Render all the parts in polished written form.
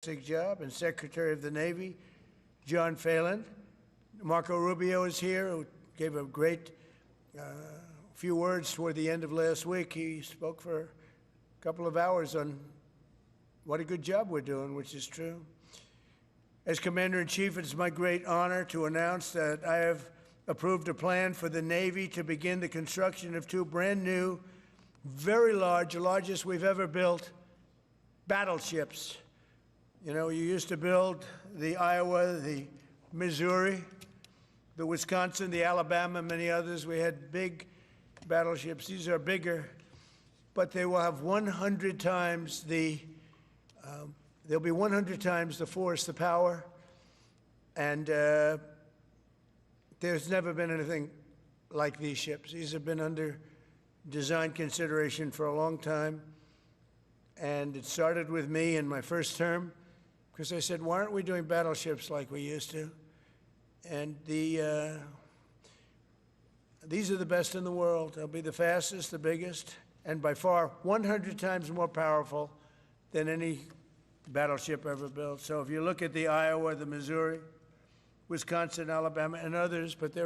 job, and Secretary of the Navy, John Phelan. Marco Rubio is here, who gave a great few words toward the end of last week. He spoke for a couple of hours on what a good job we're doing, which is true. As Commander-in-Chief, it's my great honor to announce that I have approved a plan for the Navy to begin the construction of two brand new, very large, the largest we've ever built, battleships. You know, you used to build the Iowa, the Missouri, the Wisconsin, the Alabama, many others. We had big battleships. These are bigger, but they will have 100 times they'll be 100 times the force, the power, and there's never been anything like these ships. These have been under design consideration for a long time, and it started with me in my first term, because I said, why aren't we doing battleships like we used to? And these are the best in the world. They'll be the fastest, the biggest, and by far 100 times more powerful than any battleship ever built. So if you look at the Iowa, the Missouri, Wisconsin, Alabama, and others, but they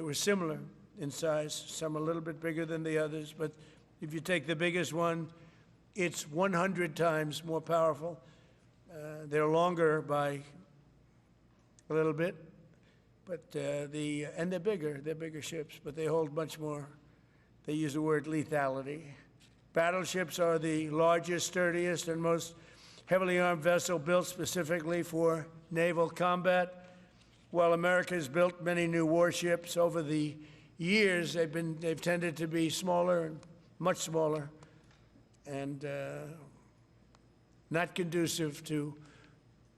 were similar in size, some a little bit bigger than the others, but if you take the biggest one, it's 100 times more powerful. They're longer by a little bit, but and they're bigger ships, but they hold much more. They use the word lethality. Battleships are the largest, sturdiest, and most heavily armed vessel built specifically for naval combat. While America has built many new warships over the years, they've tended to be smaller and much smaller, and not conducive to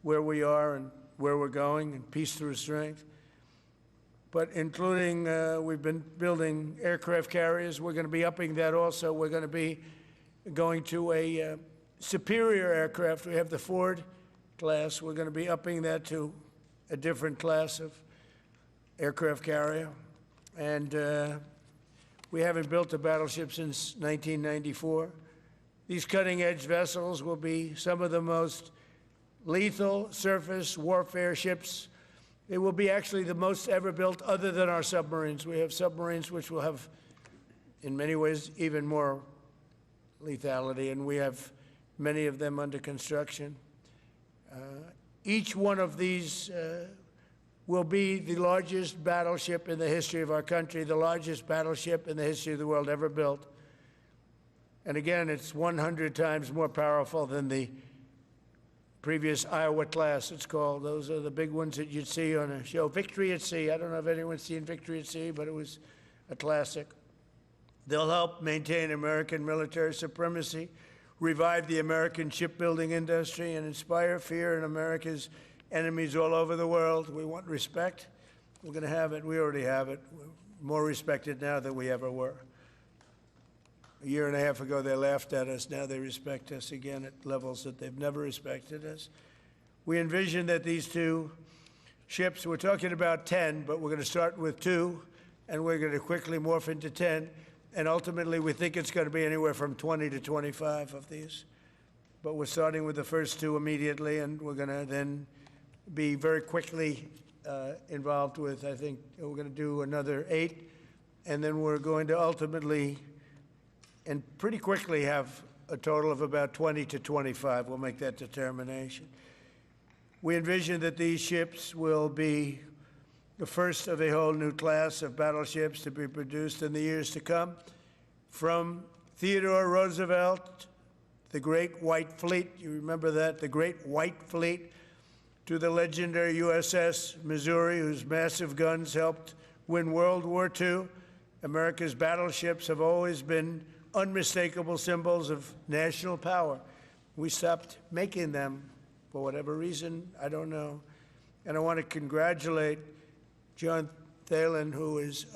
where we are and where we're going, and peace through strength. But including, we've been building aircraft carriers. We're going to be upping that also. We're going to be going to a superior aircraft. We have the Ford class. We're going to be upping that to a different class of aircraft carrier. And we haven't built a battleship since 1994. These cutting-edge vessels will be some of the most lethal surface warfare ships. They will be actually the most ever built other than our submarines. We have submarines which will have, in many ways, even more lethality, and we have many of them under construction. Each one of these will be the largest battleship in the history of our country, the largest battleship in the history of the world ever built. And again, it's 100 times more powerful than the previous Iowa class, it's called. Those are the big ones that you'd see on a show. Victory at Sea. I don't know if anyone's seen Victory at Sea, but it was a classic. They'll help maintain American military supremacy, revive the American shipbuilding industry, and inspire fear in America's enemies all over the world. We want respect. We're going to have it. We already have it. We're more respected now than we ever were. A year and a half ago, they laughed at us. Now they respect us again at levels that they've never respected us. We envision that these two ships, we're talking about 10, but we're going to start with 2, and we're going to quickly morph into 10. And ultimately, we think it's going to be anywhere from 20 to 25 of these. But we're starting with the first 2 immediately, and we're going to then be very quickly involved with, I think, we're going to do another 8. And then we're going to ultimately and pretty quickly have a total of about 20 to 25. We'll make that determination. We envision that these ships will be the first of a whole new class of battleships to be produced in the years to come. From Theodore Roosevelt, the Great White Fleet, you remember that, the Great White Fleet, to the legendary USS Missouri, whose massive guns helped win World War II. America's battleships have always been unmistakable symbols of national power. We stopped making them for whatever reason, I don't know. And I want to congratulate John Phelan, who is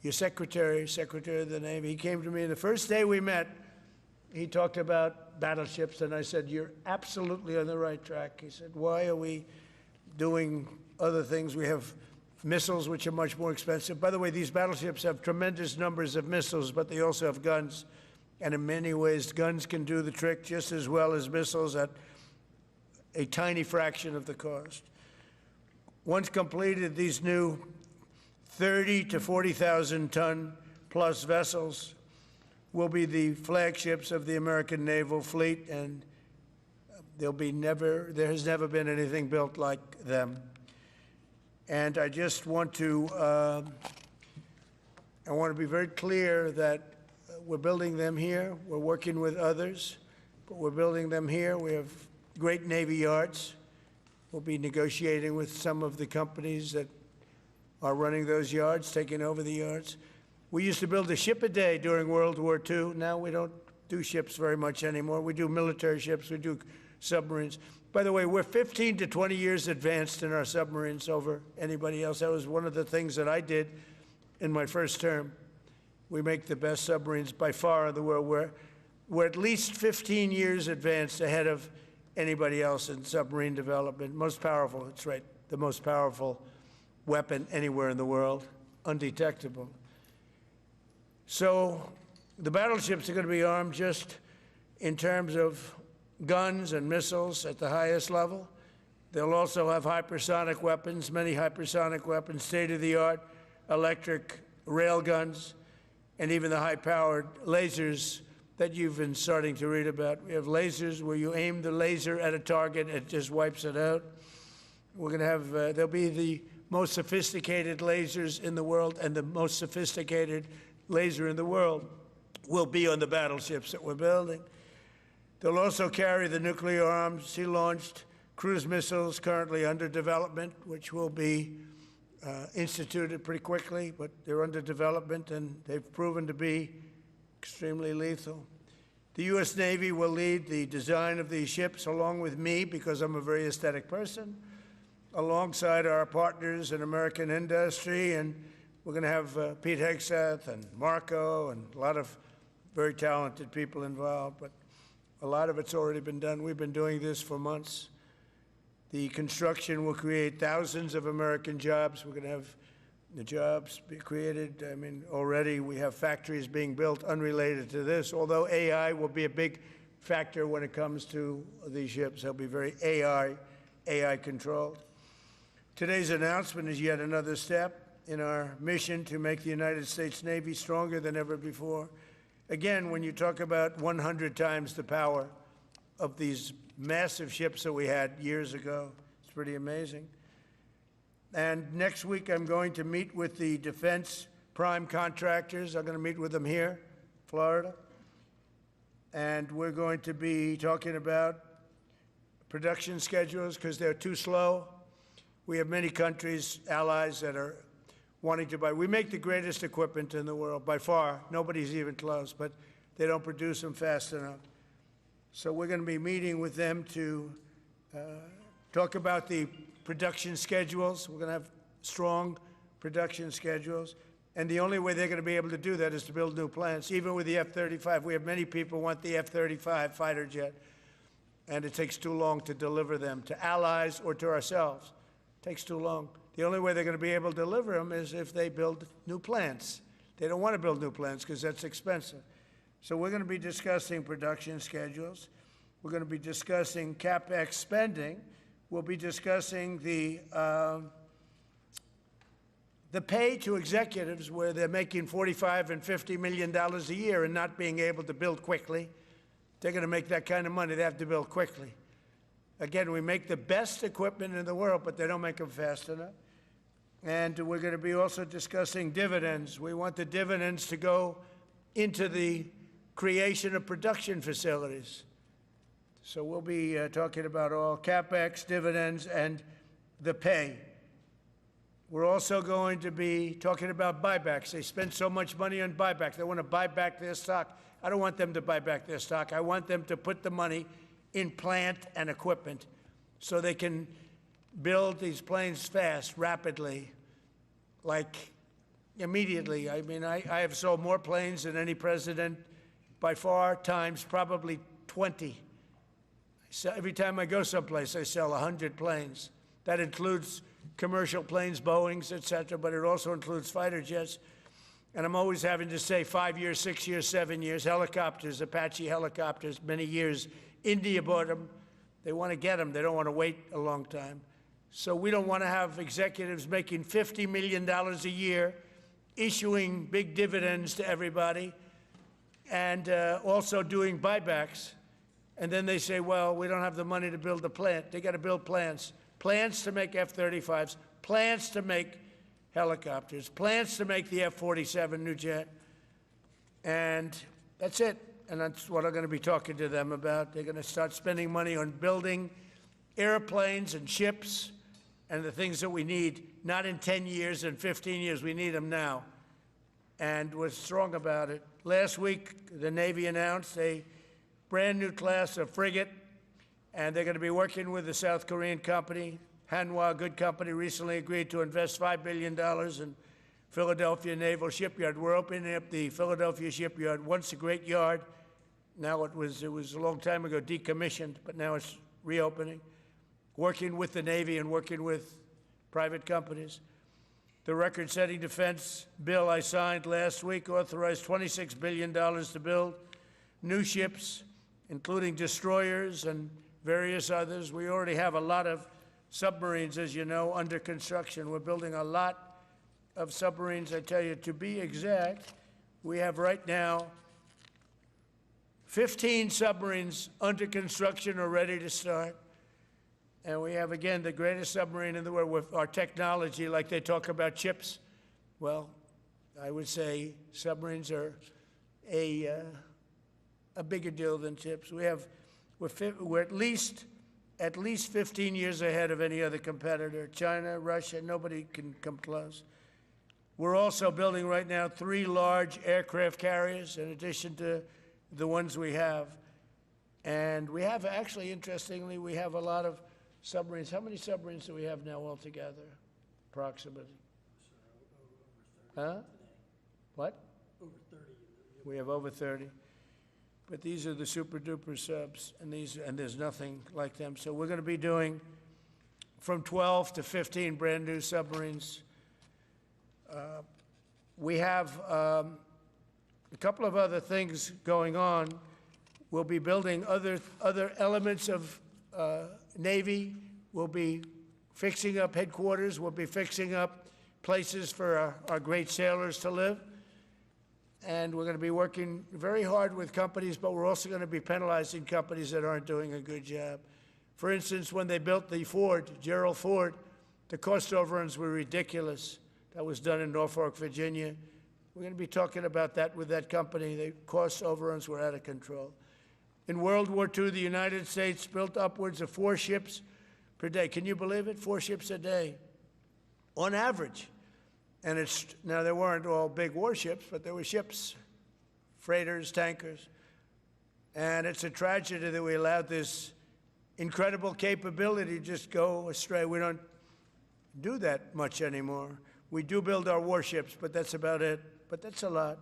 your Secretary of the Navy. He came to me the first day we met. He talked about battleships, and I said, you're absolutely on the right track. He said, why are we doing other things? We have missiles, which are much more expensive. By the way, these battleships have tremendous numbers of missiles, but they also have guns And in many ways, guns can do the trick just as well as missiles at a tiny fraction of the cost. Once completed, these new 30 to 40,000 ton plus vessels will be the flagships of the American naval fleet, and there has never been anything built like them. And I just want to, be very clear that we're building them here. We're working with others, but we're building them here. We have great Navy yards. We'll be negotiating with some of the companies that are running those yards, taking over the yards. We used to build a ship a day during World War II. Now we don't do ships very much anymore. We do military ships, we do submarines. By the way, we're 15 to 20 years advanced in our submarines over anybody else. That was one of the things that I did in my first term. We make the best submarines by far in the world. We're at least 15 years advanced ahead of anybody else in submarine development. Most powerful, that's right, the most powerful weapon anywhere in the world, undetectable. So the battleships are going to be armed just in terms of guns and missiles at the highest level. They'll also have hypersonic weapons, many hypersonic weapons, state-of-the-art electric rail guns, and even the high-powered lasers that you've been starting to read about. We have lasers where you aim the laser at a target, it just wipes it out. We're going to have, there'll be the most sophisticated lasers in the world, and the most sophisticated laser in the world will be on the battleships that we're building. They'll also carry the nuclear armed, sea-launched cruise missiles currently under development, which will be instituted pretty quickly, but they're under development, and they've proven to be extremely lethal. The U.S. Navy will lead the design of these ships along with me, because I'm a very aesthetic person, alongside our partners in American industry, and we're going to have Pete Hegseth and Marco and a lot of very talented people involved, but a lot of it's already been done. We've been doing this for months. The construction will create thousands of American jobs. We're going to have the jobs be created. I mean, already we have factories being built unrelated to this, although AI will be a big factor when it comes to these ships. They'll be very AI controlled. Today's announcement is yet another step in our mission to make the United States Navy stronger than ever before. Again, when you talk about 100 times the power of these massive ships that we had years ago, it's pretty amazing. And next week, I'm going to meet with the defense prime contractors. I'm going to meet with them here, Florida. And we're going to be talking about production schedules because they're too slow. We have many countries, allies, that are wanting to buy. We make the greatest equipment in the world, by far. Nobody's even close, but they don't produce them fast enough. So we're going to be meeting with them to talk about the production schedules. We're going to have strong production schedules. And the only way they're going to be able to do that is to build new plants. Even with the F-35, we have many people who want the F-35 fighter jet, and it takes too long to deliver them to allies or to ourselves. It takes too long. The only way they're going to be able to deliver them is if they build new plants. They don't want to build new plants because that's expensive. So we're going to be discussing production schedules. We're going to be discussing CapEx spending. We'll be discussing the pay to executives where they're making $45 and $50 million a year and not being able to build quickly. They're going to make that kind of money. They have to build quickly. Again, we make the best equipment in the world, but they don't make them fast enough. And we're going to be also discussing dividends. We want the dividends to go into the creation of production facilities. So we'll be talking about all CapEx, dividends, and the pay. We're also going to be talking about buybacks. They spend so much money on buybacks. They want to buy back their stock. I don't want them to buy back their stock. I want them to put the money in plant and equipment so they can build these planes fast, rapidly, like immediately. I mean, I have sold more planes than any president by far, times probably 20. So every time I go someplace, I sell 100 planes. That includes commercial planes, Boeings, et cetera, but it also includes fighter jets. And I'm always having to say 5 years, 6 years, 7 years. Helicopters, Apache helicopters, many years. India bought them. They want to get them. They don't want to wait a long time. So we don't want to have executives making $50 million a year, issuing big dividends to everybody, and also doing buybacks. And then they say, well, we don't have the money to build the plant. They got to build plants. Plants to make F-35s, plants to make helicopters, plants to make the F-47 new jet. And that's it. And that's what I'm going to be talking to them about. They're going to start spending money on building airplanes and ships and the things that we need, not in 10 years and 15 years. We need them now. And we're strong about it. Last week, the Navy announced a brand new class of frigate, and they're going to be working with the South Korean company. Hanwha, a good company, recently agreed to invest $5 billion in Philadelphia Naval Shipyard. We're opening up the Philadelphia Shipyard, once a great yard. Now it was a long time ago decommissioned, but now it's reopening, working with the Navy and working with private companies. The record-setting defense bill I signed last week authorized $26 billion to build new ships, including destroyers and various others. We already have a lot of submarines, as you know, under construction. We're building a lot of submarines. I tell you, to be exact, we have right now 15 submarines under construction or ready to start. And we have, again, the greatest submarine in the world with our technology, like they talk about chips. Well, I would say submarines are a bigger deal than chips. We're at least 15 years ahead of any other competitor. China, Russia, nobody can come close. We're also building right now 3 large aircraft carriers in addition to the ones we have. And we have, actually, interestingly, we have a lot of submarines. How many submarines do we have now altogether, approximately? Huh? What? Over 30. We have over 30. But these are the super-duper subs, and there's nothing like them. So we're going to be doing from 12 to 15 brand-new submarines. We have a couple of other things going on. We'll be building other elements of Navy. We'll be fixing up headquarters. We'll be fixing up places for our great sailors to live. And we're going to be working very hard with companies, but we're also going to be penalizing companies that aren't doing a good job. For instance, when they built the Ford, Gerald Ford, the cost overruns were ridiculous. That was done in Norfolk, Virginia. We're going to be talking about that with that company. The cost overruns were out of control. In World War II, the United States built upwards of 4 ships per day. Can you believe it? 4 ships a day, on average. And now there weren't all big warships, but there were ships, freighters, tankers. And it's a tragedy that we allowed this incredible capability to just go astray. We don't do that much anymore. We do build our warships, but that's about it. But that's a lot.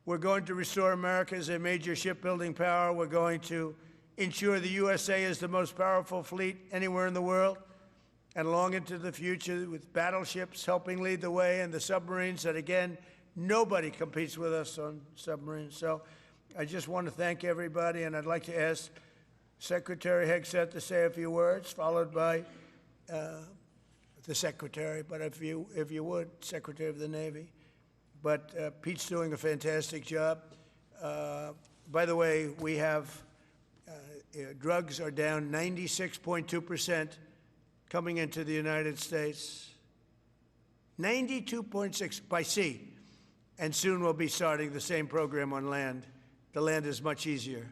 We're going to restore America as a major shipbuilding power. We're going to ensure the USA is the most powerful fleet anywhere in the world, and long into the future, with battleships helping lead the way, and the submarines that, again, nobody competes with us on submarines. So I just want to thank everybody, and I'd like to ask Secretary Hegseth to say a few words, followed by the Secretary, but if you would, Secretary of the Navy. But Pete's doing a fantastic job. By the way, we have drugs are down 96.2% coming into the United States. 92.6 by sea. And soon we'll be starting the same program on land. The land is much easier.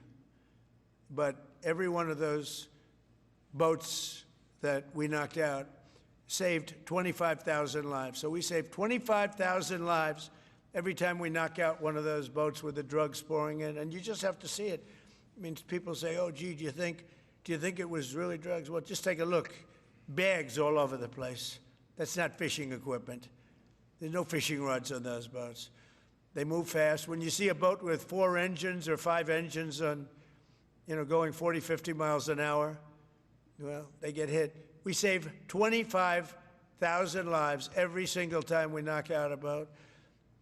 But every one of those boats that we knocked out saved 25,000 lives. So we saved 25,000 lives every time we knock out one of those boats with the drugs pouring in. And you just have to see it. I mean, people say, oh, gee, do you think it was really drugs? Well, just take a look. Bags all over the place. That's not fishing equipment. There's no fishing rods on those boats. They move fast. When you see a boat with 4 engines or 5 engines on, going 40, 50 miles an hour, well, they get hit. We save 25,000 lives every single time we knock out a boat.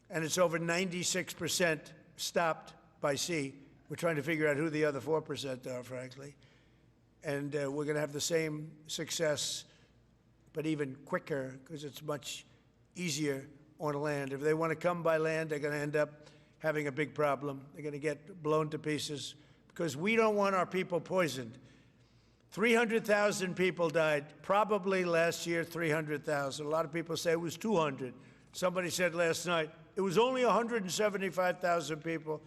and it's over 96% stopped by sea. We're trying to figure out who the other 4% are, frankly. And we're going to have the same success, but even quicker, because it's much easier on land. If they want to come by land, they're going to end up having a big problem. They're going to get blown to pieces, because we don't want our people poisoned. 300,000 people died, probably last year 300,000. A lot of people say it was 200. Somebody said last night, it was only 175,000 people.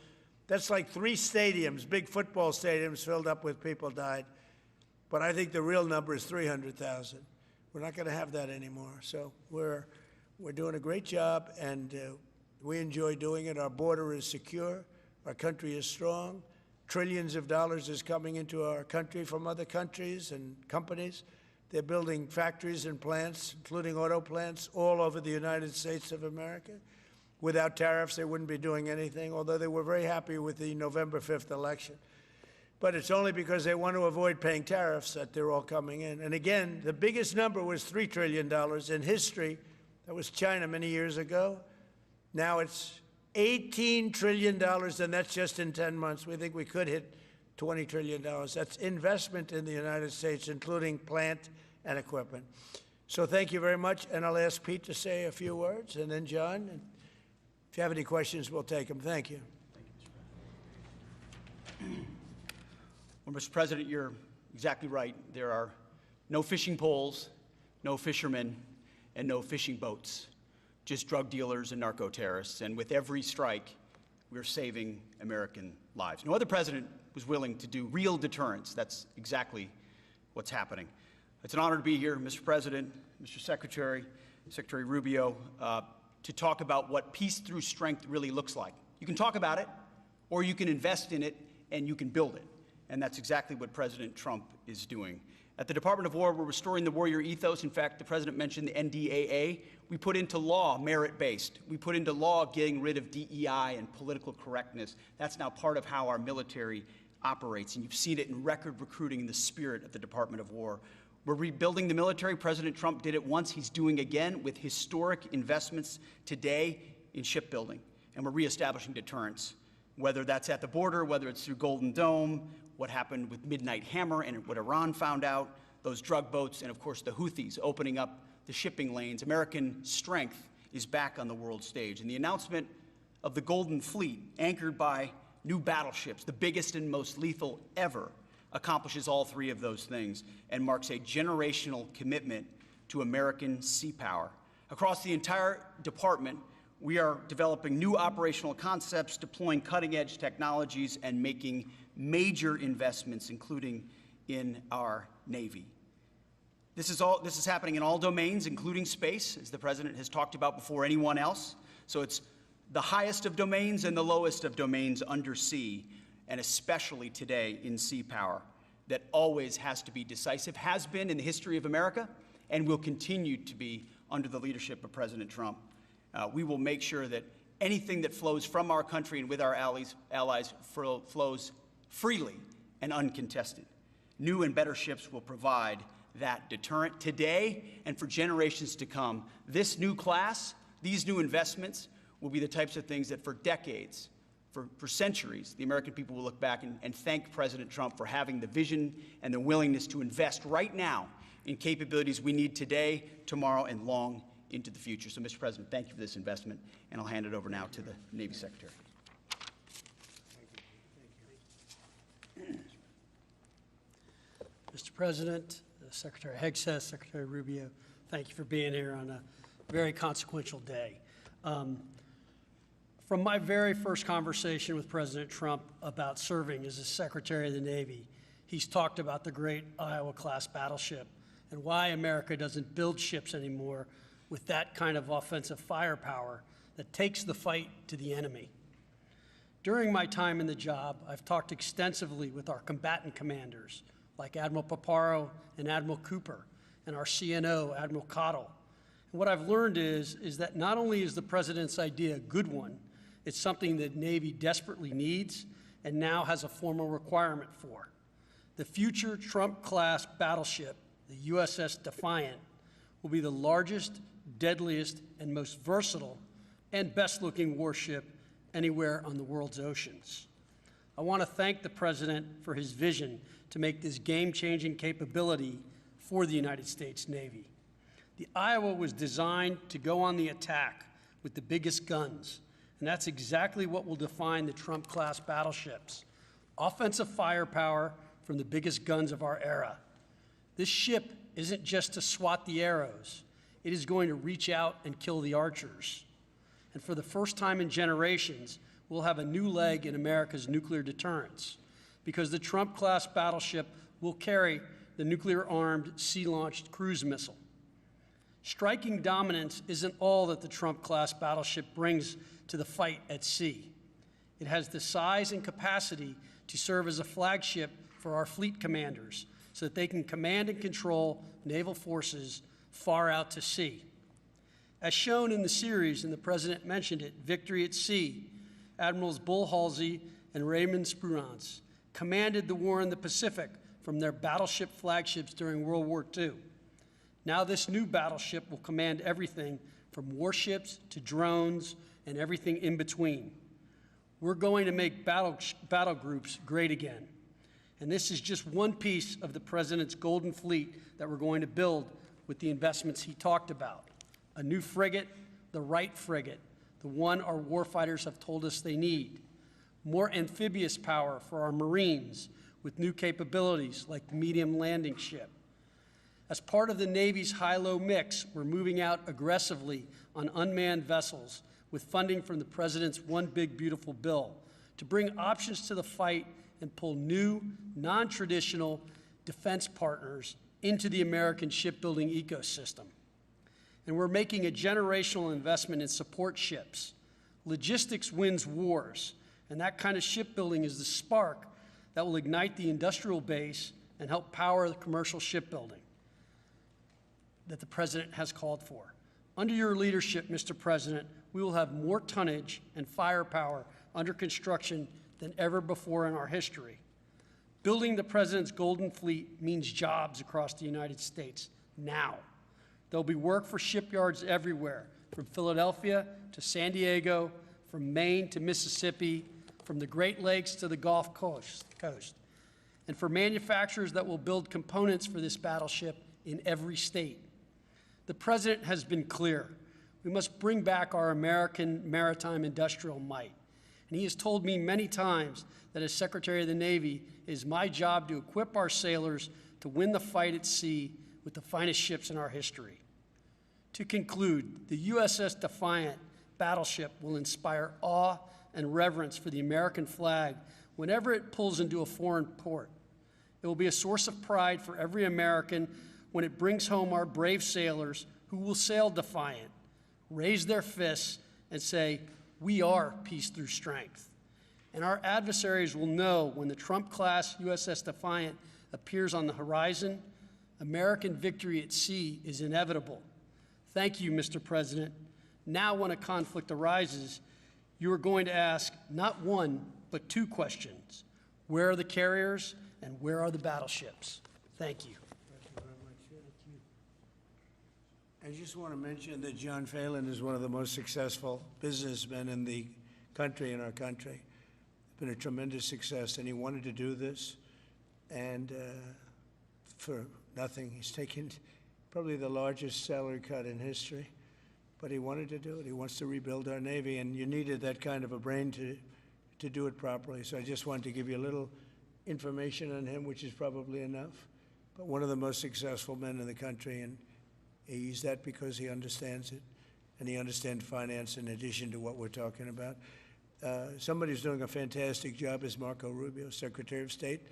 That's like 3 stadiums, big football stadiums filled up with people died. But I think the real number is 300,000. We're not going to have that anymore. So we're doing a great job, and we enjoy doing it. Our border is secure. Our country is strong. Trillions of dollars is coming into our country from other countries and companies. They're building factories and plants, including auto plants, all over the United States of America. Without tariffs, they wouldn't be doing anything, although they were very happy with the November 5th election. But it's only because they want to avoid paying tariffs that they're all coming in. And again, the biggest number was $3 trillion in history. That was China many years ago. Now it's $18 trillion, and that's just in 10 months. We think we could hit $20 trillion. That's investment in the United States, including plant and equipment. So thank you very much, and I'll ask Pete to say a few words, and then John. And if you have any questions, we'll take them. Thank you. Well, Mr. President, you're exactly right. There are no fishing poles, no fishermen, and no fishing boats, just drug dealers and narco-terrorists. And with every strike, we're saving American lives. No other president was willing to do real deterrence. That's exactly what's happening. It's an honor to be here, Mr. President, Mr. Secretary, Secretary Rubio, to talk about what peace through strength really looks like. You can talk about it, or you can invest in it, and you can build it. And that's exactly what President Trump is doing. At the Department of War, we're restoring the warrior ethos. In fact, the President mentioned the NDAA. We put into law merit-based. We put into law getting rid of DEI and political correctness. That's now part of how our military operates. And you've seen it in record recruiting in the spirit of the Department of War. We're rebuilding the military. President Trump did it once. He's doing again with historic investments today in shipbuilding. And we're reestablishing deterrence, whether that's at the border, whether it's through Golden Dome, what happened with Midnight Hammer and what Iran found out, those drug boats, and of course the Houthis opening up the shipping lanes. American strength is back on the world stage. And the announcement of the Golden Fleet, anchored by new battleships, the biggest and most lethal ever, accomplishes all 3 of those things and marks a generational commitment to American sea power. Across the entire department, we are developing new operational concepts, deploying cutting-edge technologies, and making major investments, including in our Navy. This is happening in all domains, including space, as the President has talked about before anyone else. So it's the highest of domains and the lowest of domains under sea, and especially today in sea power, that always has to be decisive, has been in the history of America, and will continue to be under the leadership of President Trump. We will make sure that anything that flows from our country and with our allies flows freely and uncontested. New and better ships will provide that deterrent today and for generations to come. This new class, these new investments, will be the types of things that for decades, for centuries, the American people will look back and thank President Trump for having the vision and the willingness to invest right now in capabilities we need today, tomorrow, and long into the future. So, Mr. President, thank you for this investment, and I'll hand it over now to the Navy Secretary. Mr. President, Secretary Hegseth, Secretary Rubio, thank you for being here on a very consequential day. From my very first conversation with President Trump about serving as a Secretary of the Navy, he's talked about the great Iowa-class battleship and why America doesn't build ships anymore with that kind of offensive firepower that takes the fight to the enemy. During my time in the job, I've talked extensively with our combatant commanders, like Admiral Paparo and Admiral Cooper, and our CNO, Admiral Cottle. And what I've learned is that not only is the President's idea a good one, it's something that Navy desperately needs and now has a formal requirement for. The future Trump-class battleship, the USS Defiant, will be the largest, deadliest, and most versatile and best-looking warship anywhere on the world's oceans. I want to thank the President for his vision to make this game-changing capability for the United States Navy. The Iowa was designed to go on the attack with the biggest guns, and that's exactly what will define the Trump-class battleships: offensive firepower from the biggest guns of our era. This ship isn't just to swat the arrows. It is going to reach out and kill the archers. And for the first time in generations, we'll have a new leg in America's nuclear deterrence, because the Trump-class battleship will carry the nuclear-armed sea-launched cruise missile. Striking dominance isn't all that the Trump-class battleship brings to the fight at sea. It has the size and capacity to serve as a flagship for our fleet commanders so that they can command and control naval forces far out to sea. As shown in the series, and the President mentioned it, Victory at Sea, Admirals Bull Halsey and Raymond Spruance commanded the war in the Pacific from their battleship flagships during World War II. Now this new battleship will command everything from warships to drones and everything in between. We're going to make battle groups great again. And this is just one piece of the President's golden fleet that we're going to build with the investments he talked about. A new frigate, the right frigate, the one our warfighters have told us they need. More amphibious power for our Marines with new capabilities like the medium landing ship. As part of the Navy's high-low mix, we're moving out aggressively on unmanned vessels with funding from the President's One Big Beautiful Bill to bring options to the fight and pull new, non-traditional defense partners into the American shipbuilding ecosystem. And we're making a generational investment in support ships. Logistics wins wars, and that kind of shipbuilding is the spark that will ignite the industrial base and help power the commercial shipbuilding that the President has called for. Under your leadership, Mr. President, we will have more tonnage and firepower under construction than ever before in our history. Building the President's Golden Fleet means jobs across the United States now. There'll be work for shipyards everywhere, from Philadelphia to San Diego, from Maine to Mississippi, from the Great Lakes to the Gulf Coast, and for manufacturers that will build components for this battleship in every state. The President has been clear. We must bring back our American maritime industrial might. And he has told me many times that as Secretary of the Navy, it is my job to equip our sailors to win the fight at sea with the finest ships in our history. To conclude, the USS Defiant battleship will inspire awe and reverence for the American flag whenever it pulls into a foreign port. It will be a source of pride for every American when it brings home our brave sailors who will sail defiant, raise their fists, and say, "We are peace through strength." And our adversaries will know when the Trump-class USS Defiant appears on the horizon, American victory at sea is inevitable. Thank you, Mr. President. Now, when a conflict arises, you are going to ask not one, but two questions. Where are the carriers, and where are the battleships? Thank you. Thank you very much. Thank you. I just want to mention that John Phelan is one of the most successful businessmen in the country, in our country. It's been a tremendous success, and he wanted to do this, and for nothing. He's taken probably the largest salary cut in history, but he wanted to do it. He wants to rebuild our Navy, and you needed that kind of a brain to do it properly. So I just wanted to give you a little information on him, which is probably enough. But one of the most successful men in the country, and he's that because he understands it, and he understands finance in addition to what we're talking about. Somebody who's doing a fantastic job is Marco Rubio, Secretary of State.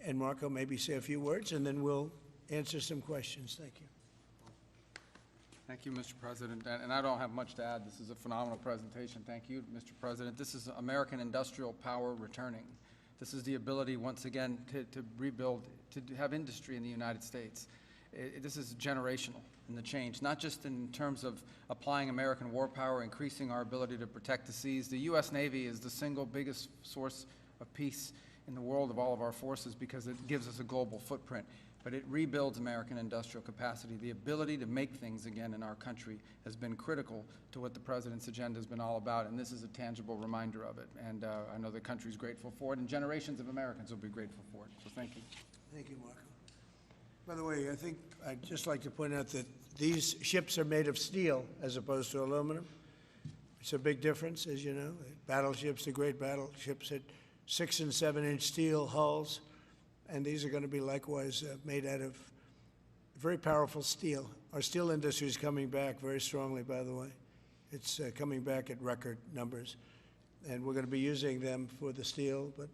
And Marco, maybe say a few words, and then we'll answer some questions. Thank you. Thank you, Mr. President. And I don't have much to add. This is a phenomenal presentation. Thank you, Mr. President. This is American industrial power returning. This is the ability, once again, to rebuild, to have industry in the United States. This is generational in the change, not just in terms of applying American war power, increasing our ability to protect the seas. The U.S. Navy is the single biggest source of peace in the world of all of our forces because it gives us a global footprint. but it rebuilds American industrial capacity. The ability to make things again in our country has been critical to what the President's agenda has been all about, and this is a tangible reminder of it. And I know the country's grateful for it, and generations of Americans will be grateful for it. So thank you. Thank you, Marco. By the way, I think I'd just like to point out that these ships are made of steel as opposed to aluminum. It's a big difference, as you know. Battleships, the great battleships, had 6- and 7-inch steel hulls, and these are going to be likewise made out of very powerful steel. Our steel industry is coming back very strongly, by the way. It's coming back at record numbers, and we're going to be using them for the steel, but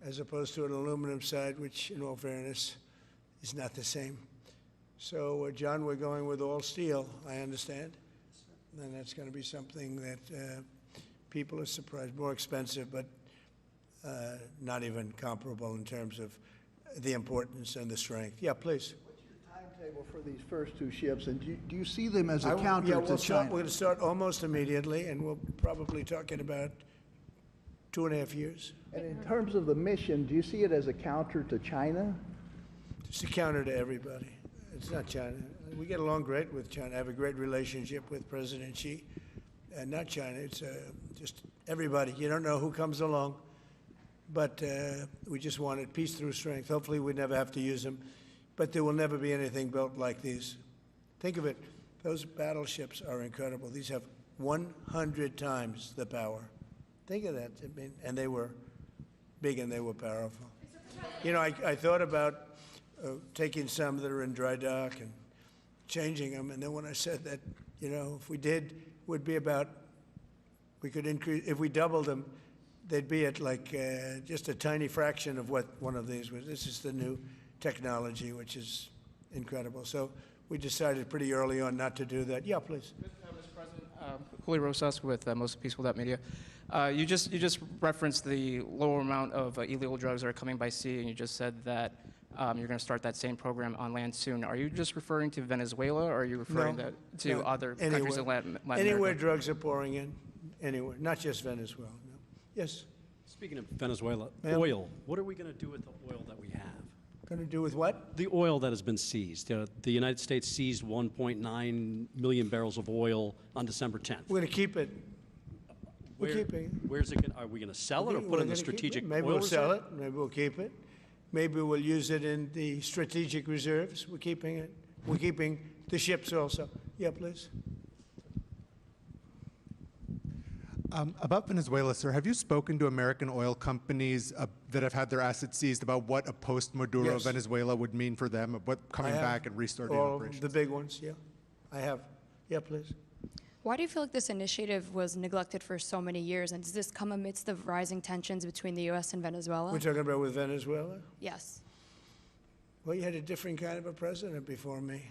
as opposed to an aluminum side, which, in all fairness, is not the same. So, John, we're going with all steel, I understand. And that's going to be something that people are surprised. More expensive, but not even comparable in terms of the importance and the strength. Yeah, please. What's your timetable for these first two ships, and do you see them as a Yeah, counter we're to China? going to start almost immediately, and we'll probably talk in about 2.5 years. And in terms of the mission, do you see it as a counter to China? It's a counter to everybody. It's not China. We get along great with China. I have a great relationship with President Xi. And not China. It's just everybody. You don't know who comes along. But we just wanted peace through strength. Hopefully we never have to use them. But there will never be anything built like these. Think of it. Those battleships are incredible. These have 100 times the power. Think of that. I mean, and they were big and they were powerful. You know, I thought about taking some that are in dry dock and changing them. And then when I said that, you know, if we did, would be about, we could increase, if we doubled them, they'd be at like just a tiny fraction of what one of these was. This is the new technology, which is incredible. So we decided pretty early on not to do that. Yeah, please. Mr. President, Julio Rosas with Most Peaceful Media. You just referenced the lower amount of illegal drugs that are coming by sea, and you just said that you're going to start that same program on land soon. Are you just referring to Venezuela, or are you referring to other countries in Latin America? Anywhere drugs are pouring in, anywhere, not just Venezuela. No. Yes. Speaking of Venezuela, oil. What are we going to do with the oil that we have? Going to do with what? The oil that has been seized. The United States seized 1.9 million barrels of oil on December 10th. We're going to keep it. We're keeping it. Where's it? Are we going to sell it or put it in the strategic oil Maybe we'll reserve? sell it. Maybe we'll keep it. Maybe we'll use it in the strategic reserves. We're keeping it. We're keeping the ships also. Yeah, please. About Venezuela, sir, have you spoken to American oil companies that have had their assets seized about what a post-Maduro Yes. Venezuela would mean for them, of what coming back and restarting All operations? the big ones, yeah. I have. Yeah, please. Why do you feel like this initiative was neglected for so many years, and does this come amidst the rising tensions between the U.S. and Venezuela? We're talking about with Venezuela? Yes. Well, you had a different kind of a president before me.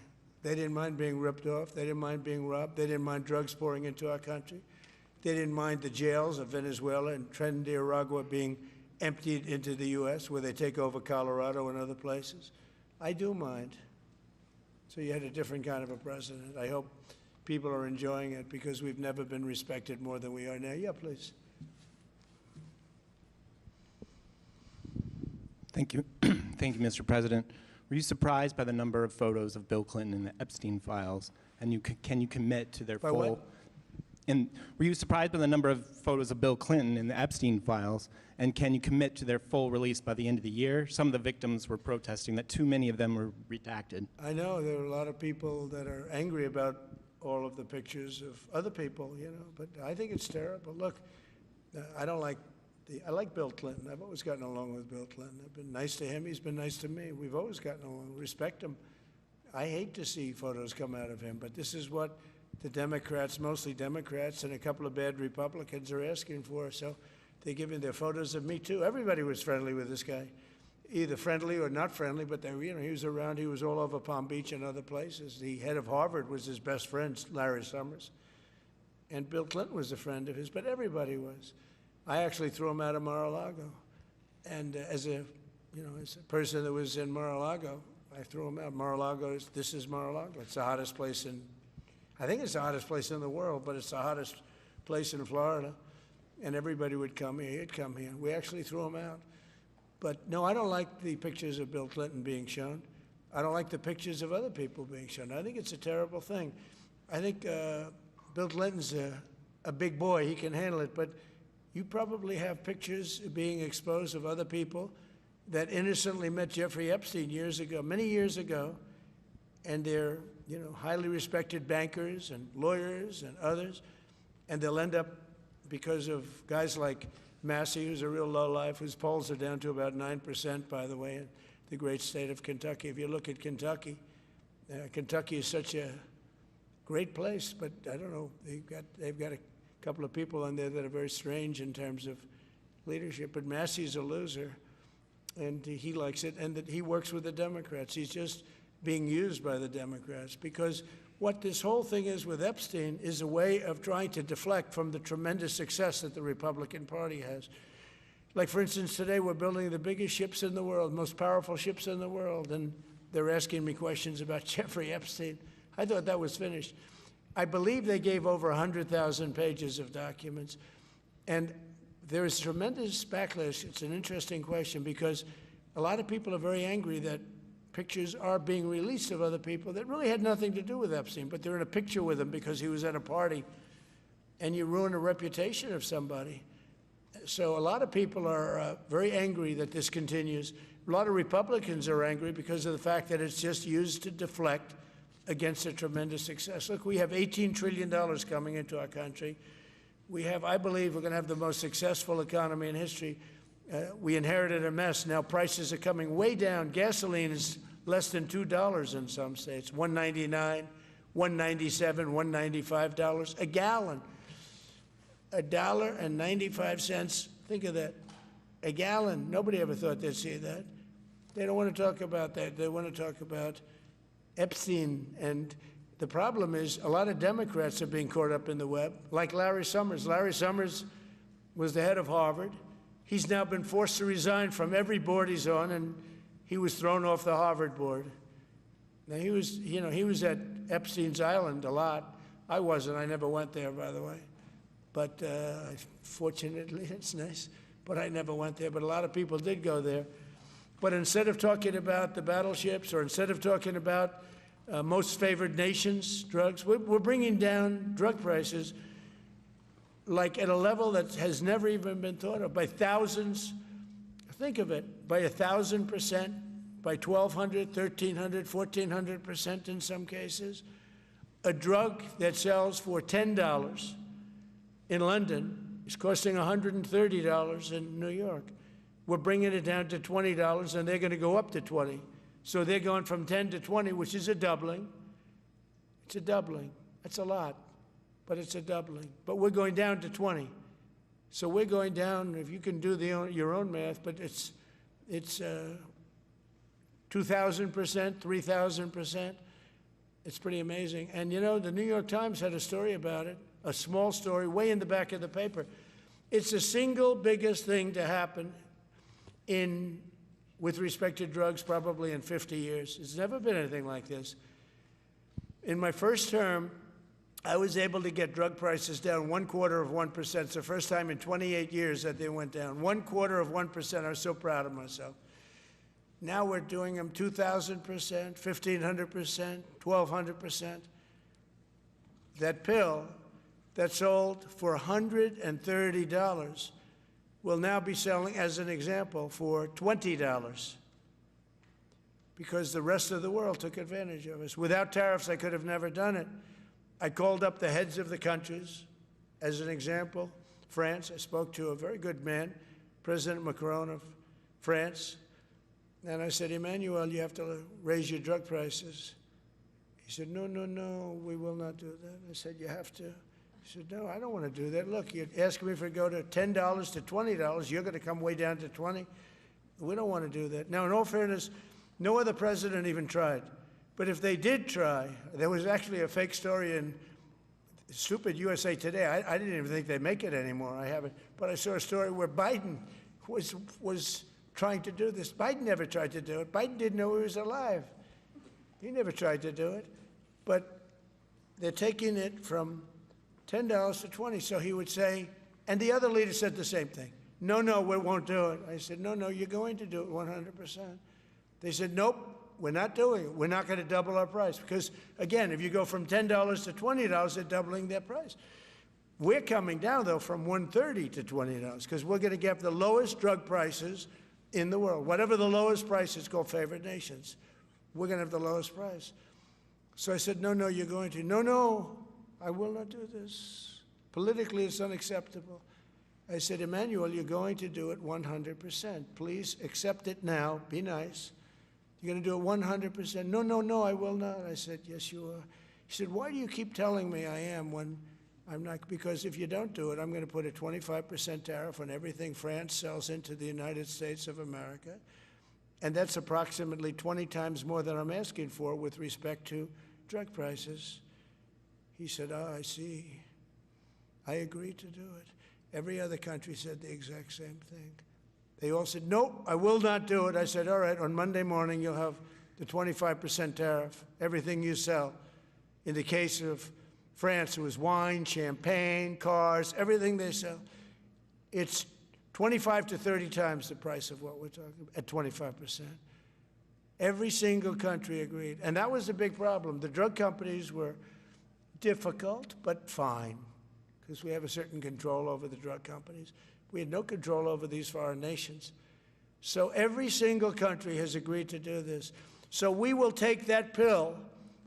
They didn't mind being ripped off. They didn't mind being robbed. They didn't mind drugs pouring into our country. They didn't mind the jails of Venezuela and Trinidad being emptied into the U.S., where they take over Colorado and other places. I do mind. So you had a different kind of a president. I hope people are enjoying it because we've never been respected more than we are now. Yeah, please. Thank you. Thank you, Mr. President. Were you surprised by the number of photos of Bill Clinton in the Epstein files? And can you commit to their By full... what? And were you surprised by the number of photos of Bill Clinton in the Epstein files? And can you commit to their full release by the end of the year? Some of the victims were protesting that too many of them were redacted. I know there are a lot of people that are angry about all of the pictures of other people, you know, but I think it's terrible. Look, I like Bill Clinton. I've always gotten along with Bill Clinton. I've been nice to him. He's been nice to me. We've always gotten along. Respect him. I hate to see photos come out of him, but this is what the Democrats, mostly Democrats, and a couple of bad Republicans are asking for. So they're giving their photos of me, too. Everybody was friendly with this guy, either friendly or not friendly, but they, you know, he was around. He was all over Palm Beach and other places. The head of Harvard was his best friend, Larry Summers. And Bill Clinton was a friend of his, but everybody was. I actually threw him out of Mar-a-Lago. And as a person that was in Mar-a-Lago, I threw him out. This is Mar-a-Lago. It's the hottest place I think it's the hottest place in the world, but it's the hottest place in Florida. And everybody would come here. He'd come here. We actually threw him out. But no, I don't like the pictures of Bill Clinton being shown. I don't like the pictures of other people being shown. I think it's a terrible thing. I think Bill Clinton's a big boy. He can handle it. But you probably have pictures being exposed of other people that innocently met Jeffrey Epstein years ago, many years ago, and they're, highly respected bankers and lawyers and others, and they'll end up, because of guys like Massey, who's a real lowlife, whose polls are down to about 9%, by the way, in the great state of Kentucky. If you look at Kentucky, Kentucky is such a great place, but I don't know, they've got a couple of people on there that are very strange in terms of leadership, but Massey's a loser, and he likes it, and that he works with the Democrats. He's just being used by the Democrats, because what this whole thing is with Epstein is a way of trying to deflect from the tremendous success that the Republican Party has. Like, for instance, today we're building the biggest ships in the world, most powerful ships in the world, and they're asking me questions about Jeffrey Epstein. I thought that was finished. I believe they gave over 100,000 pages of documents, and there is tremendous backlash. It's an interesting question, because a lot of people are very angry that pictures are being released of other people that really had nothing to do with Epstein, but they're in a picture with him because he was at a party, and you ruin a reputation of somebody. So a lot of people are very angry that this continues. A lot of Republicans are angry because of the fact that it's just used to deflect against a tremendous success. Look, we have $18 trillion coming into our country. We have, I believe, we're going to have the most successful economy in history. We inherited a mess. Now prices are coming way down. Gasoline is less than $2 in some states, $1.99, $1.97, $1.95 a gallon. $1.95. Think of that. A gallon. Nobody ever thought they'd see that. They don't want to talk about that. They want to talk about Epstein. And the problem is a lot of Democrats are being caught up in the web, like Larry Summers. Larry Summers was the head of Harvard. He's now been forced to resign from every board he's on, and he was thrown off the Harvard board. Now, he was at Epstein's Island a lot. I wasn't. I never went there, by the way. But fortunately, it's nice. But I never went there. But a lot of people did go there. But instead of talking about the battleships, or instead of talking about most favored nations drugs, we're bringing down drug prices like at a level that has never even been thought of, by thousands. Think of it, by 1,000%, by 1,200, 1,300, 1,400% in some cases. A drug that sells for $10 in London is costing $130 in New York. We're bringing it down to $20, and they're going to go up to 20. So they're going from 10 to 20, which is a doubling. It's a doubling. That's a lot, but it's a doubling. But we're going down to 20. So we're going down, if you can do your own math, but it's 2,000%, 3,000%. It's pretty amazing. And the New York Times had a story about it, a small story, way in the back of the paper. It's the single biggest thing to happen with respect to drugs probably in 50 years. It's never been anything like this. In my first term, I was able to get drug prices down 0.25%. It's the first time in 28 years that they went down. 0.25%. I was so proud of myself. Now we're doing them 2,000%, 1,500%, 1,200%. That pill that sold for $130 will now be selling, as an example, for $20, because the rest of the world took advantage of us. Without tariffs, I could have never done it. I called up the heads of the countries. As an example, France, I spoke to a very good man, President Macron of France, and I said, Emmanuel, you have to raise your drug prices. He said, no, no, no, we will not do that. I said, you have to. He said, no, I don't want to do that. Look, you're asking me for go to $10 to $20. You're going to come way down to 20. We don't want to do that. Now, in all fairness, no other president even tried. But if they did try, there was actually a fake story in stupid USA Today. I didn't even think they make it anymore. I haven't. But I saw a story where Biden was trying to do this. Biden never tried to do it. Biden didn't know he was alive. He never tried to do it. But they're taking it from $10 to 20. So he would say, and the other leader said the same thing. No, no, we won't do it. I said, no, no, you're going to do it 100%. They said, nope, we're not doing it. We're not going to double our price because, again, if you go from $10 to $20, they're doubling their price. We're coming down, though, from $130 to $20 because we're going to get the lowest drug prices in the world. Whatever the lowest price is called favored nations, we're going to have the lowest price. So I said, no, you're going to. No, I will not do this. Politically, it's unacceptable. I said, Emmanuel, you're going to do it 100%. Please accept it now. Be nice. You're going to do it 100%. No, I will not. I said, yes, you are. He said, why do you keep telling me I am when I'm not? Because if you don't do it, I'm going to put a 25% tariff on everything France sells into the United States of America. And that's approximately 20 times more than I'm asking for with respect to drug prices. He said, I see. I agree to do it. Every other country said the exact same thing. They all said, nope, I will not do it. I said, all right, on Monday morning, you'll have the 25% tariff, everything you sell. In the case of France, it was wine, champagne, cars, everything they sell. It's 25 to 30 times the price of what we're talking about, at 25%. Every single country agreed. And that was the big problem. The drug companies were difficult, but fine, because we have a certain control over the drug companies. We had no control over these foreign nations. So every single country has agreed to do this. So we will take that pill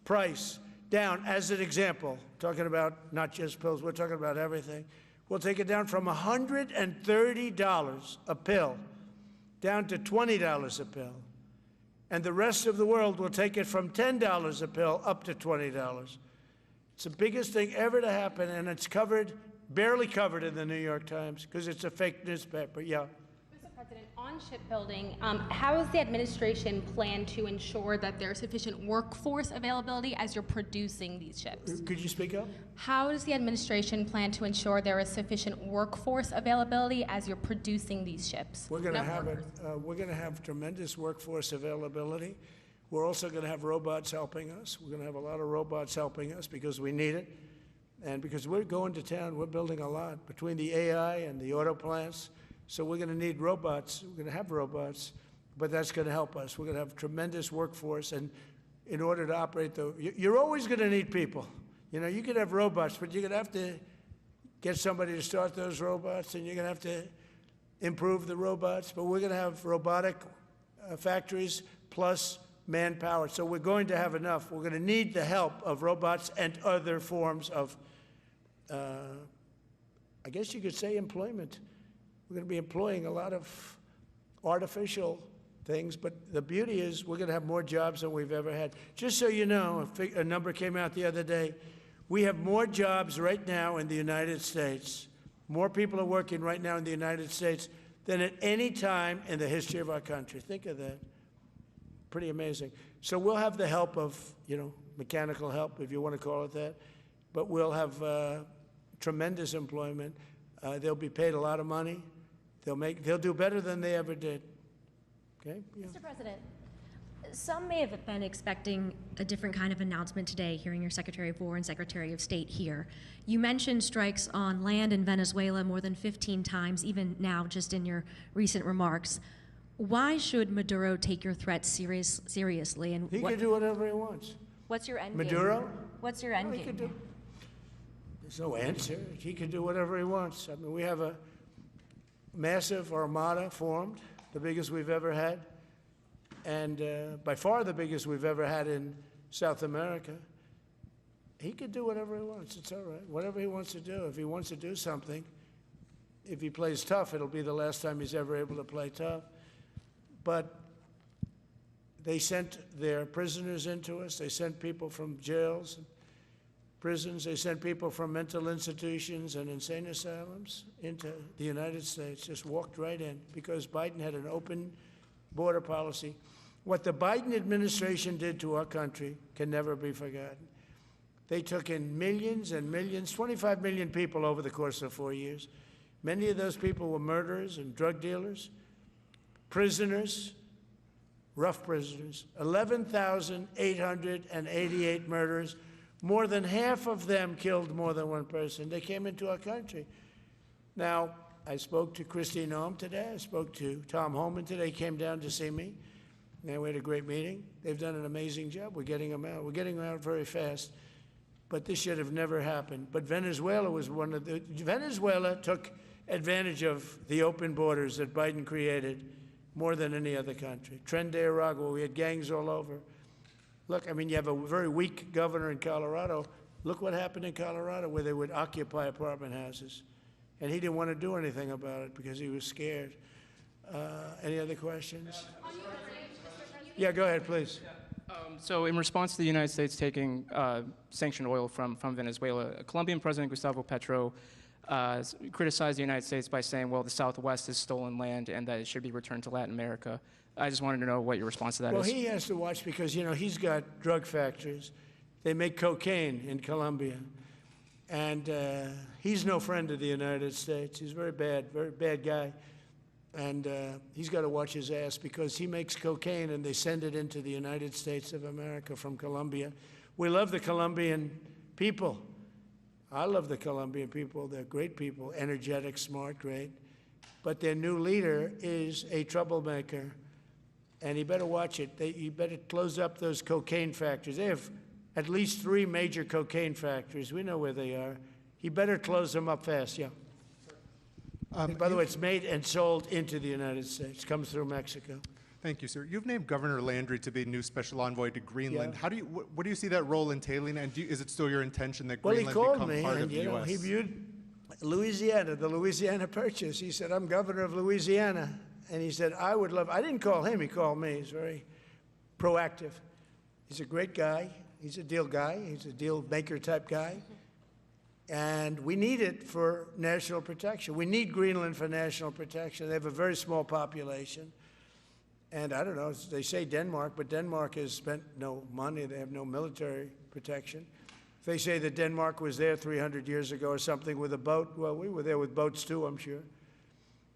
price down as an example, talking about not just pills, we're talking about everything. We'll take it down from $130 a pill down to $20 a pill. And the rest of the world will take it from $10 a pill up to $20. It's the biggest thing ever to happen, and it's covered, barely covered in the New York Times because it's a fake newspaper. Yeah. Mr. President, on shipbuilding, how is the administration plan to ensure that there's sufficient workforce availability as you're producing these ships? Could you speak up? How does the administration plan to ensure there is sufficient workforce availability as you're producing these ships? We're going to have it. We're going to have tremendous workforce availability. We're also going to have robots helping us. We're going to have a lot of robots helping us because we need it. And because we're going to town, we're building a lot between the AI and the auto plants. So we're going to need robots. We're going to have robots, but that's going to help us. We're going to have tremendous workforce. And in order to operate you're always going to need people. You know, you could have robots, but you're going to have to get somebody to start those robots, and you're going to have to improve the robots. But we're going to have robotic factories plus manpower. So we're going to have enough. We're going to need the help of robots and other forms of, I guess you could say, employment. We're going to be employing a lot of artificial things, but the beauty is we're going to have more jobs than we've ever had. Just so you know, a number came out the other day. We have more jobs right now in the United States. More people are working right now in the United States than at any time in the history of our country. Think of that. Pretty amazing. So we'll have the help of, mechanical help, if you want to call it that, but we'll have tremendous employment. They'll be paid a lot of money. They'll do better than they ever did. Okay? Yeah. Mr. President, some may have been expecting a different kind of announcement today, hearing your Secretary of War and Secretary of State here. You mentioned strikes on land in Venezuela more than 15 times, even now, just in your recent remarks. Why should Maduro take your threats seriously? And he can do whatever he wants. What's your end game? Maduro? What's your end game? There's no answer. He can do whatever he wants. I mean, we have a massive armada formed, the biggest we've ever had, and by far the biggest we've ever had in South America. He can do whatever he wants. It's all right. Whatever he wants to do. If he wants to do something, if he plays tough, it'll be the last time he's ever able to play tough. But they sent their prisoners into us. They sent people from jails and prisons. They sent people from mental institutions and insane asylums into the United States, just walked right in because Biden had an open border policy. What the Biden administration did to our country can never be forgotten. They took in millions and millions, 25 million people over the course of 4 years. Many of those people were murderers and drug dealers, prisoners, rough prisoners, 11,888 murders. More than half of them killed more than one person. They came into our country. Now, I spoke to Christine Noem today. I spoke to Tom Homan today. He came down to see me. And we had a great meeting. They've done an amazing job. We're getting them out. We're getting them out very fast. But this should have never happened. But Venezuela was one of the, Venezuela took advantage of the open borders that Biden created more than any other country. Tren de Aragua, we had gangs all over. Look, I mean, you have a very weak governor in Colorado. Look what happened in Colorado where they would occupy apartment houses. And he didn't want to do anything about it because he was scared. Any other questions? Yeah, go ahead, please. So in response to the United States taking sanctioned oil from Venezuela, Colombian President Gustavo Petro criticized the United States by saying, well, the Southwest is stolen land and that it should be returned to Latin America. I just wanted to know what your response to that is. Well, he has to watch because, you know, he's got drug factories. They make cocaine in Colombia. And he's no friend of the United States. He's very bad guy. And he's got to watch his ass because he makes cocaine and they send it into the United States of America from Colombia. We love the Colombian people. I love the Colombian people. They're great people, energetic, smart, great. But their new leader is a troublemaker. And he better watch it. He better close up those cocaine factories. They have at least 3 major cocaine factories. We know where they are. He better close them up fast, yeah. By the way, it's made and sold into the United States. Comes through Mexico. Thank you, sir. You've named Governor Landry to be new special envoy to Greenland. Yeah. How do you, what do you see that role entailing, and is it still your intention that Well, Greenland he called become me, part and of the you know, U.S.? he viewed Louisiana, the Louisiana Purchase. He said, "I'm governor of Louisiana," and he said, "I would love." I didn't call him; he called me. He's very proactive. He's a great guy. He's a deal guy. He's a deal maker type guy. And we need it for national protection. We need Greenland for national protection. They have a very small population. And I don't know, they say Denmark, but Denmark has spent no money. They have no military protection. If they say that Denmark was there 300 years ago or something with a boat, well, we were there with boats too, I'm sure.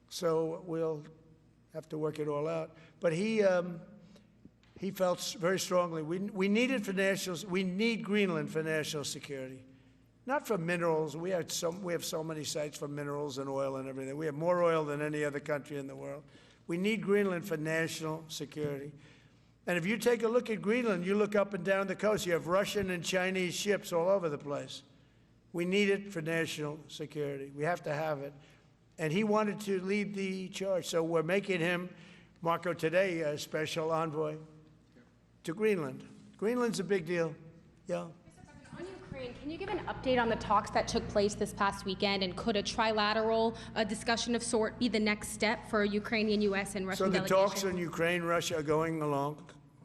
So we'll have to work it all out. But he felt very strongly, we need it for we need Greenland for national security. Not for minerals. We have so many sites for minerals and oil and everything. We have more oil than any other country in the world. We need Greenland for national security. And if you take a look at Greenland, you look up and down the coast, you have Russian and Chinese ships all over the place. We need it for national security. We have to have it. And he wanted to lead the charge. So we're making him, Marco, today, a special envoy to Greenland. Greenland's a big deal. Yeah. On Ukraine, can you give an update on the talks that took place this past weekend, and could a trilateral discussion of sort be the next step for Ukrainian, U.S., and Russian delegations? So the talks on Ukraine, Russia are going along.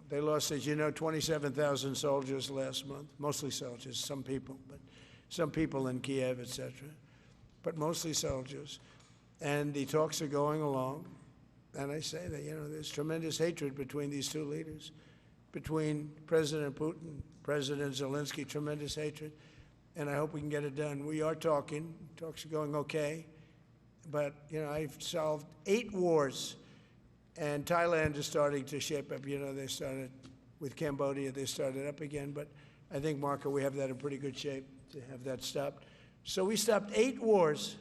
They lost, as you know, 27,000 soldiers last month, mostly soldiers, some people, but some people in Kiev, etc., but mostly soldiers. And the talks are going along. And I say that, you know, there's tremendous hatred between these two leaders, between President Putin, President Zelensky, tremendous hatred, and I hope we can get it done. We are talking. Talks are going okay, but, you know, I've solved 8 wars, and Thailand is starting to shape up. You know, they started with Cambodia. They started up again, but I think, Marco, we have that in pretty good shape to have that stopped. So we stopped 8 wars,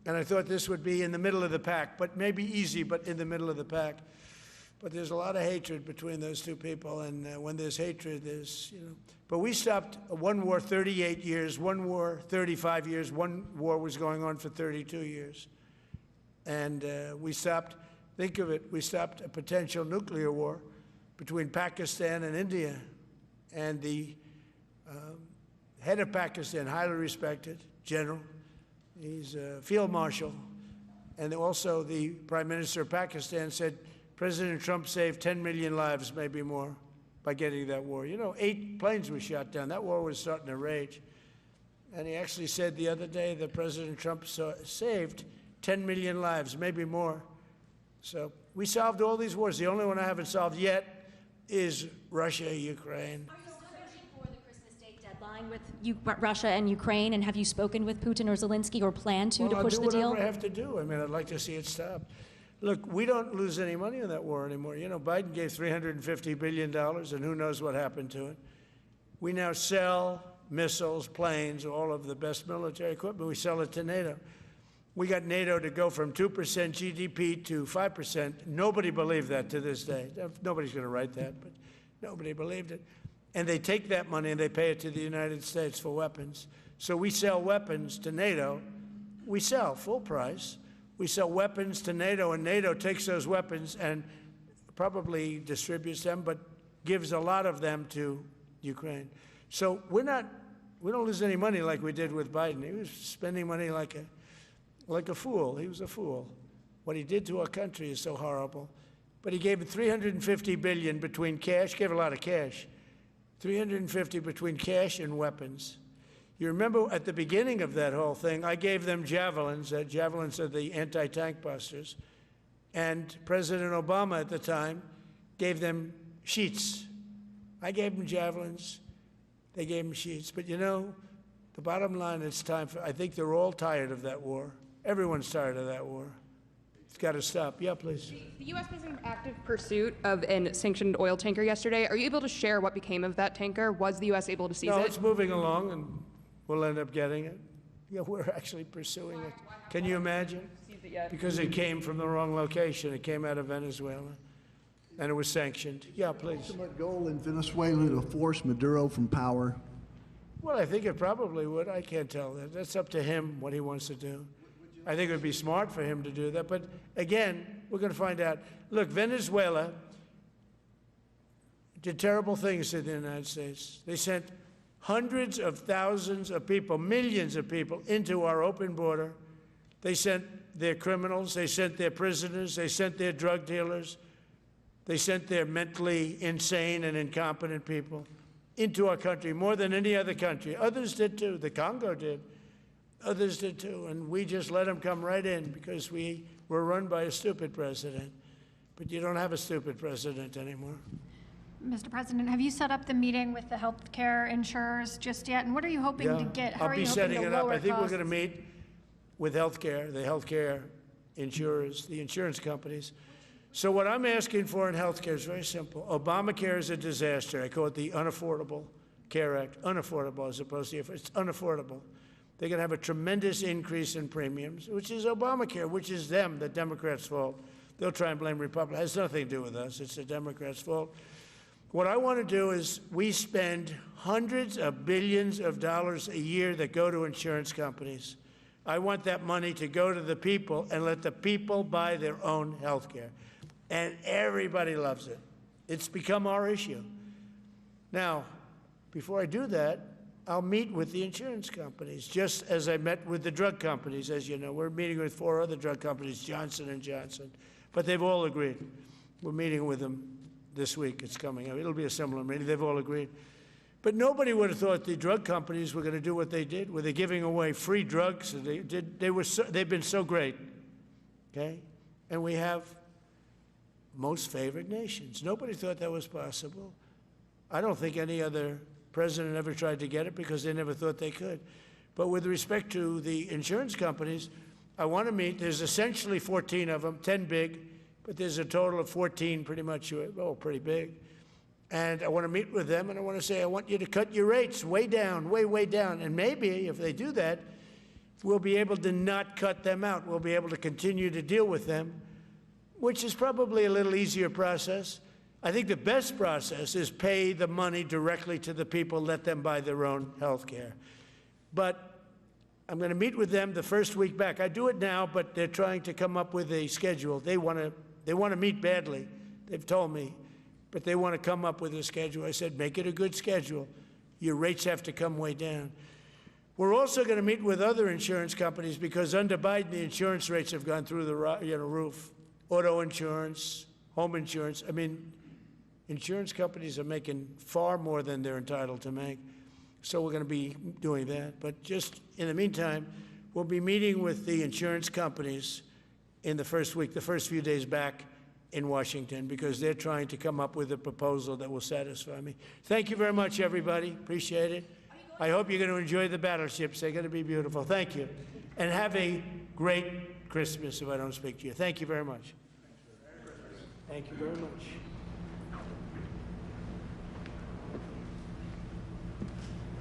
and I thought this would be in the middle of the pack, but maybe easy, but in the middle of the pack. But there's a lot of hatred between those two people, and when there's hatred, there's, you know. But we stopped one war 38 years, one war 35 years, one war was going on for 32 years. And we stopped, think of it, we stopped a potential nuclear war between Pakistan and India. And the head of Pakistan, highly respected general, he's a field marshal, and also the Prime Minister of Pakistan said, President Trump saved 10 million lives, maybe more, by getting that war. You know, 8 planes were shot down. That war was starting to rage. And he actually said the other day that President Trump saved 10 million lives, maybe more. So we solved all these wars. The only one I haven't solved yet is Russia, Ukraine. Are you still pushing for the Christmas date deadline with Russia and Ukraine? And have you spoken with Putin or Zelensky or plan to push the deal? I'll do whatever I have to do. I mean, I'd like to see it stop. Look, we don't lose any money on that war anymore. You know, Biden gave $350 billion, and who knows what happened to it. We now sell missiles, planes, all of the best military equipment. We sell it to NATO. we got NATO to go from 2% GDP to 5%. Nobody believed that to this day. Nobody's going to write that, but nobody believed it. And they take that money and they pay it to the United States for weapons. So we sell weapons to NATO. We sell full price. We sell weapons to NATO, and NATO takes those weapons and probably distributes them, but gives a lot of them to Ukraine. So we don't lose any money like we did with Biden. He was spending money like a fool. He was a fool. What he did to our country is so horrible. But he gave $350 billion between cash, gave a lot of cash, $350 between cash and weapons. You remember at the beginning of that whole thing, I gave them javelins. Javelins are the anti-tank busters. And President Obama at the time gave them sheets. I gave them javelins. They gave them sheets. But you know, the bottom line, it's time for, I think they're all tired of that war. Everyone's tired of that war. It's got to stop. Yeah, please. The U.S. was in active pursuit of a sanctioned oil tanker yesterday. Are you able to share what became of that tanker? Was the U.S. able to seize it? No, it's moving along, and we'll end up getting it. Yeah, we're actually pursuing it. Can you imagine? Because it came from the wrong location. It came out of Venezuela, and it was sanctioned. Yeah, please. Ultimate goal in Venezuela to force Maduro from power. Well, I think it probably would. I can't tell that. That's up to him, what he wants to do. I think it would be smart for him to do that. But again, we're going to find out. Look, Venezuela did terrible things to the United States. They sent hundreds of thousands of people, millions of people, into our open border. They sent their criminals. They sent their prisoners. They sent their drug dealers. They sent their mentally insane and incompetent people into our country more than any other country. Others did too. The Congo did. Others did too. And we just let them come right in because we were run by a stupid president. But you don't have a stupid president anymore. Mr. President, have you set up the meeting with the health care insurers just yet? And what are you hoping to get? How I'll are be you hoping setting to it up. lower I think costs? we're going to meet with the healthcare insurers, the insurance companies. So what I'm asking for in healthcare is very simple. Obamacare is a disaster. I call it the Unaffordable Care Act. Unaffordable as opposed to, it's unaffordable. They're going to have a tremendous increase in premiums, which is Obamacare, which is them, the Democrats' fault. They'll try and blame Republicans. It has nothing to do with us. It's the Democrats' fault. What I want to do is we spend hundreds of billions of dollars a year that go to insurance companies. I want that money to go to the people and let the people buy their own health care. And everybody loves it. It's become our issue. Now, before I do that, I'll meet with the insurance companies, just as I met with the drug companies. As you know, we're meeting with 4 other drug companies, Johnson & Johnson, but they've all agreed. We're meeting with them this week. It's coming up. It'll be a similar meeting. They've all agreed. But nobody would have thought the drug companies were going to do what they did, where they're giving away free drugs. They've been so great, okay? And we have most favored nations. Nobody thought that was possible. I don't think any other president ever tried to get it because they never thought they could. But with respect to the insurance companies, I want to meet. There's essentially 14 of them, 10 big, but there's a total of 14 pretty much, pretty big. And I want to meet with them, and I want to say, I want you to cut your rates way down, way down. And maybe if they do that, we'll be able to not cut them out. We'll be able to continue to deal with them, which is probably a little easier process. I think the best process is pay the money directly to the people, let them buy their own health care. But I'm going to meet with them the first week back. I do it now, but they're trying to come up with a schedule. They want to meet badly, they've told me, but they want to come up with a schedule. I said, make it a good schedule. Your rates have to come way down. We're also going to meet with other insurance companies because under Biden, the insurance rates have gone through the roof. Auto insurance, home insurance. I mean, insurance companies are making far more than they're entitled to make. So we're going to be doing that. But just in the meantime, we'll be meeting with the insurance companies in the first week, the first few days back in Washington, because they're trying to come up with a proposal that will satisfy me. Thank you very much, everybody. Appreciate it. I hope you're going to enjoy the battleships. They're going to be beautiful. Thank you. And have a great Christmas if I don't speak to you. Thank you very much. Thank you very much.